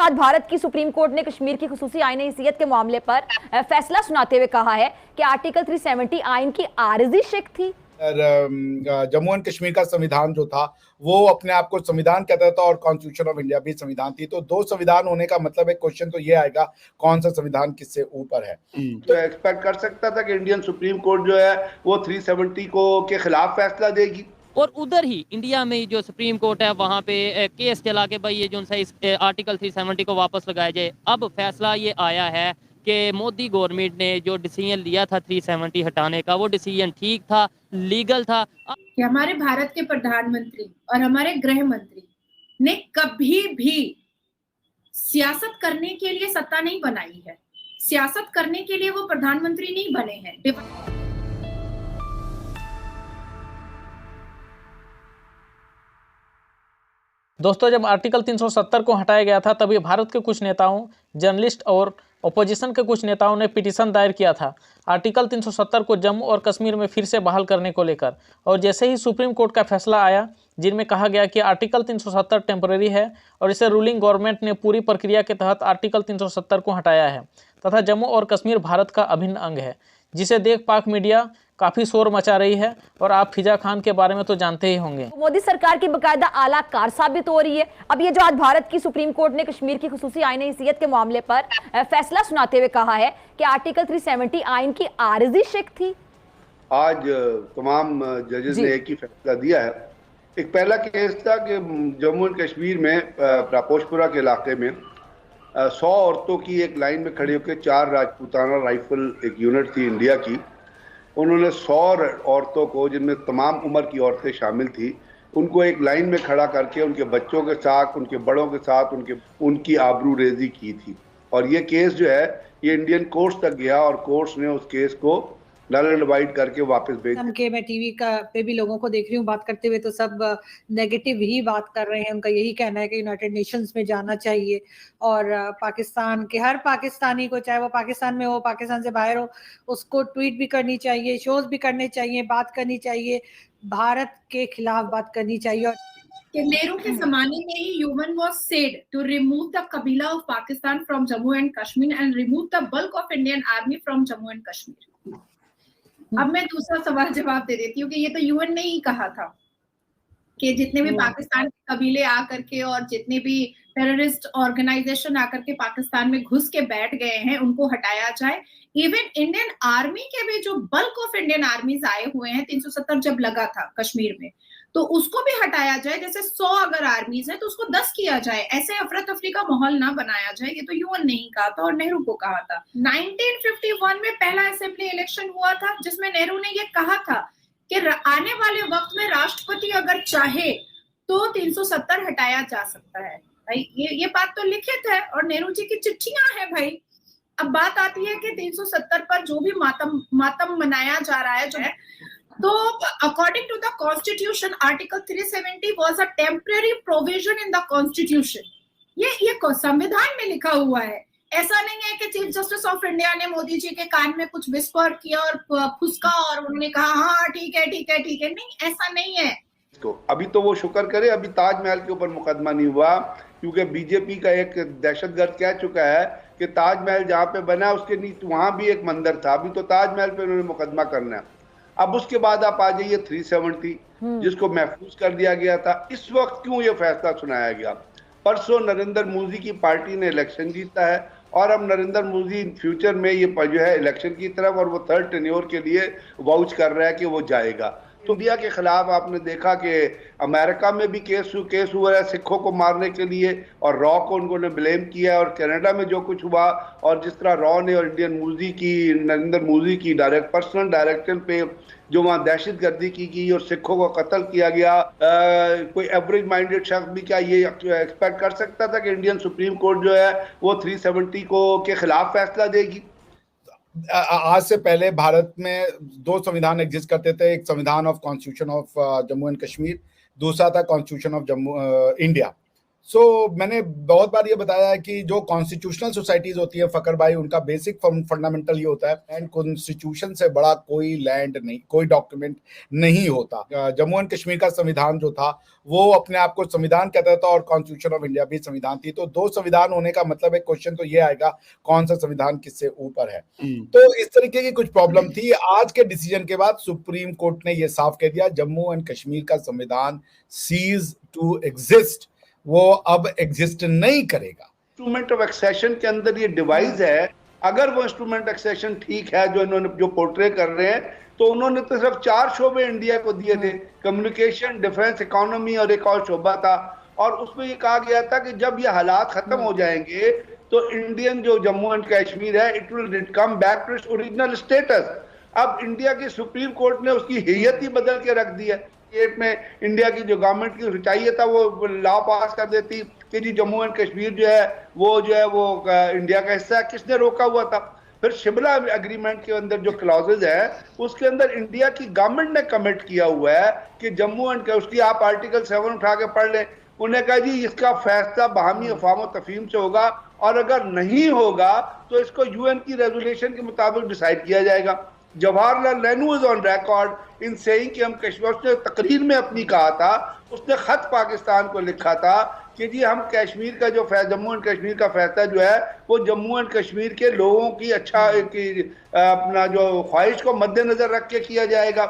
आज भारत की supreme court ने कश्मीर की खुसूसी आईन हैसियत के मामले पर फैसला सुनाते हुए कहा है कि आर्टिकल 370 आईन की आर्जी शिक थी। जम्मू एंड कश्मीर का संविधान जो था वो अपने आप को संविधान कहता था और कॉन्स्टिट्यूशन ऑफ इंडिया भी संविधान थी। तो दो संविधान होने का मतलब एक क्वेश्चन तो ये आएगा कौन सा संविधान किससे ऊपर है। तो एक्सपेक्ट कर सकता था कि इंडियन सुप्रीम कोर्ट जो है वो 370 को के खिलाफ फैसला देगी। और उधर ही इंडिया में जो सुप्रीम कोर्ट है वहाँ पे केस चला के भाई ये जो इस आर्टिकल 370 को वापस लगाया जाए। अब फैसला ये आया है कि मोदी गवर्नमेंट ने जो डिसीजन लिया था 370 हटाने का, वो डिसीजन ठीक था, लीगल था। कि हमारे भारत के प्रधानमंत्री और हमारे गृह मंत्री ने कभी भी सियासत करने के लिए सत्ता नहीं बनाई है, सियासत करने के लिए वो प्रधानमंत्री नहीं बने हैं। दोस्तों, जब आर्टिकल 370 को हटाया गया था तभी भारत के कुछ नेताओं, जर्नलिस्ट और ओपोजिशन के कुछ नेताओं ने पिटीशन दायर किया था आर्टिकल 370 को जम्मू और कश्मीर में फिर से बहाल करने को लेकर। और जैसे ही सुप्रीम कोर्ट का फैसला आया जिनमें कहा गया कि आर्टिकल 370 टेम्परेरी है और इसे रूलिंग गवर्नमेंट ने पूरी प्रक्रिया के तहत आर्टिकल 370 को हटाया है तथा जम्मू और कश्मीर भारत का अभिन्न अंग है, जिसे देख पाक मीडिया काफी शोर मचा रही है। और आप फिजा खान के बारे में तो जानते ही होंगे, मोदी सरकार की बकायदा आला कार साबित हो रही है। अब ये जो आज भारत की सुप्रीम कोर्ट ने कश्मीर की खुसूसी आईन हैसियत के मामले पर फैसला सुनाते हुए कहा है कि आर्टिकल 370 आईन की आर्जी शिक थी। आज तमाम जजेस ने एक ही फैसला दिया है। एक पहला केस था कि जम्मू एंड कश्मीर में पोशपुरा के इलाके में 100 औरतों की एक लाइन में खड़ी होकर 4 राजपूताना राइफल एक यूनिट थी इंडिया की, उन्होंने 100 औरतों को, जिनमें तमाम उम्र की औरतें शामिल थी, उनको एक लाइन में खड़ा करके उनके बच्चों के साथ, उनके बड़ों के साथ उनकी आबरू रेजी की थी। और ये केस जो है ये इंडियन कोर्ट्स तक गया और कोर्ट्स ने उस केस को नल एंड वाइड करके वापस भेज दिया। मैं टीवी पे भी लोगों को देख रही हूँ बात करते हुए, तो सब नेगेटिव ही बात कर रहे हैं। उनका यही कहना है कि यूनाइटेड नेशंस में जाना चाहिए और पाकिस्तान के हर पाकिस्तानी को, चाहे वो पाकिस्तान में हो, पाकिस्तान से बाहर हो, उसको ट्वीट भी करनी चाहिए, शोज भी करने चाहिए, बात करनी चाहिए, भारत के खिलाफ बात करनी चाहिए। नेहरू के जमाने में ही human was said to remove the कबीला of Pakistan from Jammu and Kashmir and remove the bulk of Indian army from Jammu and Kashmir. अब मैं दूसरा सवाल जवाब दे देती हूँ कि ये तो यूएन ने ही कहा था कि जितने भी पाकिस्तान के कबीले आकर के और जितने भी टेररिस्ट ऑर्गेनाइजेशन आकर के पाकिस्तान में घुस के बैठ गए हैं उनको हटाया जाए। इवन इंडियन आर्मी के भी जो बल्क ऑफ इंडियन आर्मीज आए हुए हैं 370 जब लगा था कश्मीर में, तो उसको भी हटाया जाए। जैसे 100 अगर आर्मीज है तो उसको 10 किया जाए, ऐसे अफरा तफरी का माहौल ना बनाया जाए। ये तो यूएन ने ही कहा था और नेहरू को कहा था। 1951 में पहला असेंबली इलेक्शन हुआ था जिसमें नेहरू ने ये कहा था कि आने वाले वक्त में राष्ट्रपति अगर चाहे तो 370 हटाया जा सकता है। भाई ये बात तो लिखित है और नेहरू जी की चिट्ठियां हैं भाई। अब बात आती है कि 370 पर जो भी मातम मनाया जा रहा है जो है, तो according to the constitution article 370 was a temporary provision in the constitution. ये संविधान में लिखा हुआ है। ऐसा नहीं है कि चीफ जस्टिस ऑफ इंडिया ने मोदी जी के कान में कुछ विस्पर किया और फुसका और उन्होंने कहा हाँ ठीक है ठीक है ठीक है। नहीं, ऐसा नहीं है। तो अभी तो वो शुक्र करे अभी ताजमहल के ऊपर मुकदमा नहीं हुआ, क्योंकि बीजेपी का एक दहशतगर्द कह चुका है कि ताजमहल जहाँ पे बना उसके नीचे वहां भी एक मंदिर था। अभी तो ताजमहल पे उन्होंने मुकदमा करना है। अब उसके बाद आप आ जाइए 370 जिसको महफूज कर दिया गया था। इस वक्त क्यों ये फैसला सुनाया गया? परसों नरेंद्र मोदी की पार्टी ने इलेक्शन जीता है और अब नरेंद्र मोदी फ्यूचर में ये जो है इलेक्शन की तरफ और वो 3rd टेन्योर के लिए वाउच कर रहा है कि वो जाएगा। तो इंडिया के खिलाफ आपने देखा कि अमेरिका में भी केस हुआ है सिखों को मारने के लिए और रॉ को उन्होंने ब्लेम किया, और कनाडा में जो कुछ हुआ और जिस तरह रॉ ने और नरेंद्र मोदी की पर्सनल डायरेक्शन पे जो वहाँ दहशतगर्दी की गई और सिखों को कत्ल किया गया, कोई एवरेज माइंडेड शख्स भी क्या ये एक्सपेक्ट कर सकता था कि इंडियन सुप्रीम कोर्ट जो है वो 370 के खिलाफ फैसला देगी? आज से पहले भारत में 2 संविधान एग्जिस्ट करते थे। एक संविधान of constitution of Jammu and Kashmir, दूसरा था कॉन्स्टिट्यूशन ऑफ जम्मू इंडिया। मैंने बहुत बार ये बताया है कि जो कॉन्स्टिट्यूशनल सोसाइटीज होती है फकर भाई, उनका बेसिक फंडामेंटल ये होता है, लैंड कॉन्स्टिट्यूशन से बड़ा कोई लैंड नहीं, कोई डॉक्यूमेंट नहीं होता। जम्मू एंड कश्मीर का संविधान जो था वो अपने आप को संविधान कहता था और कॉन्स्टिट्यूशन ऑफ इंडिया भी संविधान थी। तो दो संविधान होने का मतलब एक क्वेश्चन तो ये आएगा कौन सा संविधान किससे ऊपर है। तो इस तरीके की कुछ प्रॉब्लम थी। आज के डिसीजन के बाद सुप्रीम कोर्ट ने ये साफ कह दिया जम्मू एंड कश्मीर का संविधान सीज टू एग्जिस्ट, वो अब एग्जिस्ट नहीं करेगा। इंस्ट्रूमेंट ऑफ एक्सेशन के अंदर ये डिवाइस है, अगर वो इंस्ट्रूमेंट एक्सेशन ठीक है जो इन्होंने जो पोर्ट्रे कर रहे हैं, तो उन्होंने तो सिर्फ 4 शोबे इंडिया को दिए थे, कम्युनिकेशन, डिफेंस, इकोनॉमी और एक और शोबा था। और उसमें ये कहा गया था कि जब ये हालात खत्म हो जाएंगे तो इंडियन जो जम्मू एंड कश्मीर है it will come back to its original status. अब इंडिया की सुप्रीम कोर्ट ने उसकी हैयत ही बदल के रख दी है। स्टेट में इंडिया की जो गवर्नमेंट की चाहिए था वो लॉ पास कर देती कि जी जम्मू एंड कश्मीर जो है वो इंडिया का हिस्सा है। किसने रोका हुआ था? फिर शिमला एग्रीमेंट के अंदर जो क्लॉजेज है उसके अंदर इंडिया की गवर्नमेंट ने कमिट किया हुआ है कि जम्मू एंड उसकी आप आर्टिकल 7 उठा के पढ़ लें। उन्हें कहा जी इसका फैसला बाहमी अफवाम और तफहीम से होगा और अगर नहीं होगा तो इसको यूएन की रेजोल्यूशन के मुताबिक डिसाइड किया जाएगा। Jawaharlal Nehru is on record in saying कि हम कश्मीर, उसने तकरीर में अपनी कहा था, उसने खत पाकिस्तान को लिखा था कि जी हम कश्मीर का जो जम्मू एंड कश्मीर का फैसला जो है वो जम्मू एंड कश्मीर के लोगों की अपना जो ख्वाहिश को मद्देनजर रख के किया जाएगा।